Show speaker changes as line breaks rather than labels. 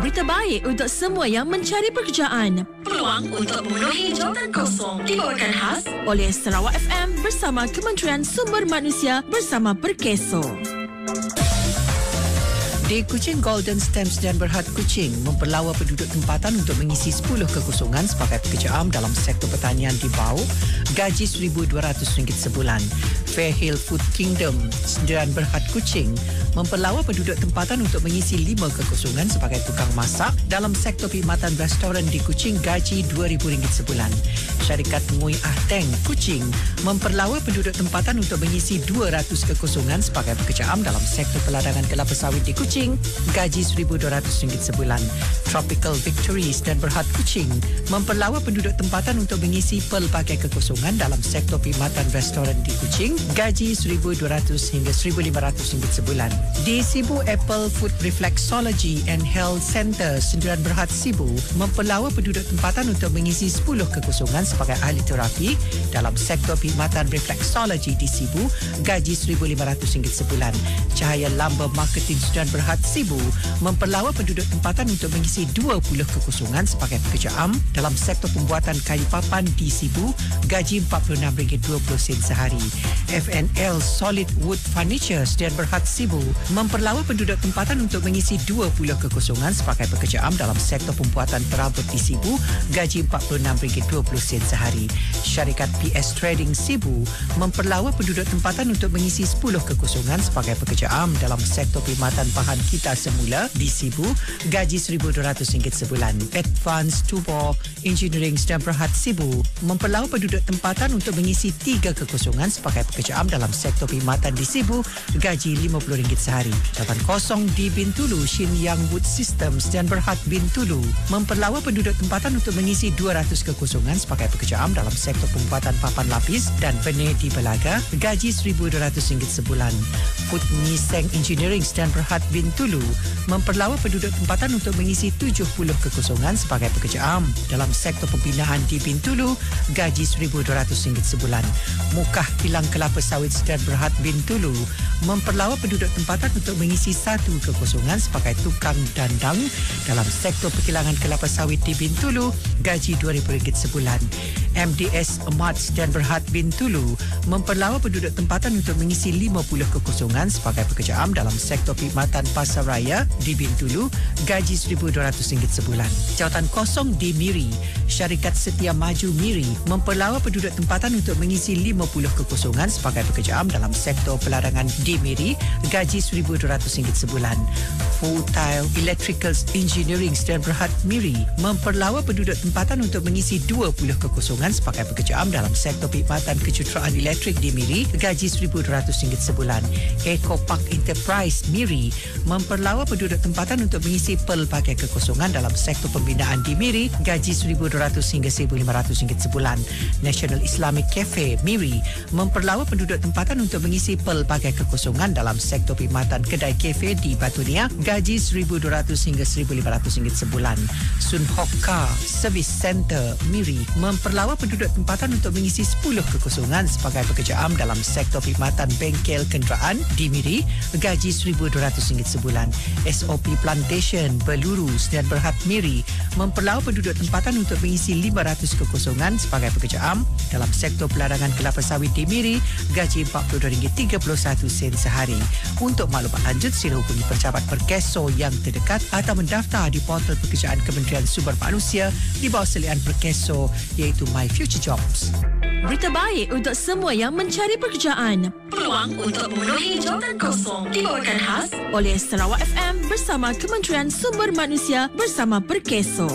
Berita baik untuk semua yang mencari pekerjaan. Peluang untuk memenuhi jawatan kosong dibawakan khas oleh Sarawak FM bersama Kementerian Sumber Manusia bersama Perkeso.
Di Kuching, Golden Stamps dan Berhad Kuching memperlawa penduduk tempatan untuk mengisi 10 kekosongan sebagai pekerja am dalam sektor pertanian di Bau, gaji RM1,200 sebulan. Fairhill Food Kingdom dan Berhad Kuching memperlawa penduduk tempatan untuk mengisi 5 kekosongan sebagai tukang masak dalam sektor perkhidmatan restoran di Kuching, gaji RM2,000 sebulan. Syarikat Ngui Ahteng Kuching memperlawa penduduk tempatan untuk mengisi 200 kekosongan sebagai pekerja am dalam sektor peladangan kelapa sawit di Kuching, gaji RM1,200 sebulan. Tropical Victories dan Berhad Kuching memperlawa penduduk tempatan untuk mengisi pelbagai kekosongan dalam sektor perkhidmatan restoran di Kuching, gaji RM1,200 hingga RM1,500 sebulan. Di Sibu, Apple Food Reflexology and Health Center Sendirian Berhad Sibu memperlawa penduduk tempatan untuk mengisi 10 kekosongan sebagai ahli terapi dalam sektor perkhidmatan reflexology di Sibu, gaji RM1,500 sebulan. Cahaya Lumber Marketing Sendirian Berhad Sibu memperlawa penduduk tempatan untuk mengisi 20 kekosongan sebagai pekerja am dalam sektor pembuatan kayu papan di Sibu, gaji RM46.20 sehari. FNL Solid Wood Furniture Sdn Berhad Sibu memperlawa penduduk tempatan untuk mengisi 20 kekosongan sebagai pekerja am dalam sektor pembuatan perabot di Sibu, gaji RM46.20 sehari. Syarikat PS Trading Sibu memperlawa penduduk tempatan untuk mengisi 10 kekosongan sebagai pekerja am dalam sektor perkhidmatan bahan kita semula di Sibu, gaji RM1,200 sebulan. Advanced Tubor Engineering Sdn Berhad Sibu memperlawa penduduk tempatan untuk mengisi 3 kekosongan sebagai pekerja am dalam sektor perkhidmatan di Sibu, gaji RM50 sehari. Jawatan kosong di Bintulu, Shin Yang Wood Systems dan Berhad Bintulu memperlawa penduduk tempatan untuk mengisi 200 kekosongan sebagai pekerja am dalam sektor pembuatan papan lapis dan benih di Belaga, gaji RM1,200 sebulan. Food Niseng Engineering dan Berhad Bintulu memperlawa penduduk tempatan untuk mengisi 70 kekosongan sebagai pekerja am dalam sektor pembinaan di Bintulu, gaji RM1,200 sebulan. Mukah Kilang Kelapa Sawit dan Berhad Bintulu memperlawa penduduk tempatan untuk mengisi 1 kekosongan sebagai tukang dandang dalam sektor perkilangan kelapa sawit di Bintulu, gaji RM2,000 sebulan. MDS Amats dan Berhad Bintulu memperlawa penduduk tempatan untuk mengisi 50 kekosongan sebagai pekerja am dalam sektor perkhidmatan pasar raya di Bintulu, gaji RM1,200 sebulan. Jawatan kosong di Miri, Syarikat Setia Maju Miri memperlawa penduduk tempatan untuk mengisi 50 kekosongan sebagai pekerja am dalam sektor peladangan di Miri, gaji RM1,200 sebulan. Full Tile Electricals Engineering dan Berhad Miri memperlawa penduduk tempatan untuk mengisi 20 kekosongan sebagai pekerja am dalam sektor perkhidmatan kejuruteraan elektrik di Miri, gaji RM1,200 sebulan. Eco Park Enterprise Miri memperlawa penduduk tempatan untuk mengisi pelbagai kekosongan dalam sektor pembinaan di Miri, gaji RM1,200 hingga RM1,500 sebulan. National Islamic Cafe Miri memperlawa penduduk tempatan untuk mengisi pelbagai kekosongan dalam sektor perkhidmatan kedai kafe di Batunia, gaji RM1,200 hingga RM1,500 sebulan. Sun Hok Car Service Center Miri memperlawa penduduk tempatan untuk mengisi 10 kekosongan sebagai pekerja am dalam sektor perkhidmatan bengkel kenderaan di Miri, gaji RM1,200 sebulan. SOP Plantation Beluru dan Berhad Miri memperlawa penduduk tempatan untuk mengisi 500 kekosongan sebagai pekerja am dalam sektor peladangan kelapa sawit di Miri, gaji RM42.31 sehari. Untuk maklumat lanjut, sila hubungi pejabat Perkeso yang terdekat atau mendaftar di portal pekerjaan Kementerian Sumber Manusia di bawah selian Perkeso iaitu My Future Jobs.
Berita baik untuk semua yang mencari pekerjaan. Peluang untuk memenuhi jawatan kosong dibawakan khas oleh Sarawak FM bersama Kementerian Sumber Manusia bersama Perkeso.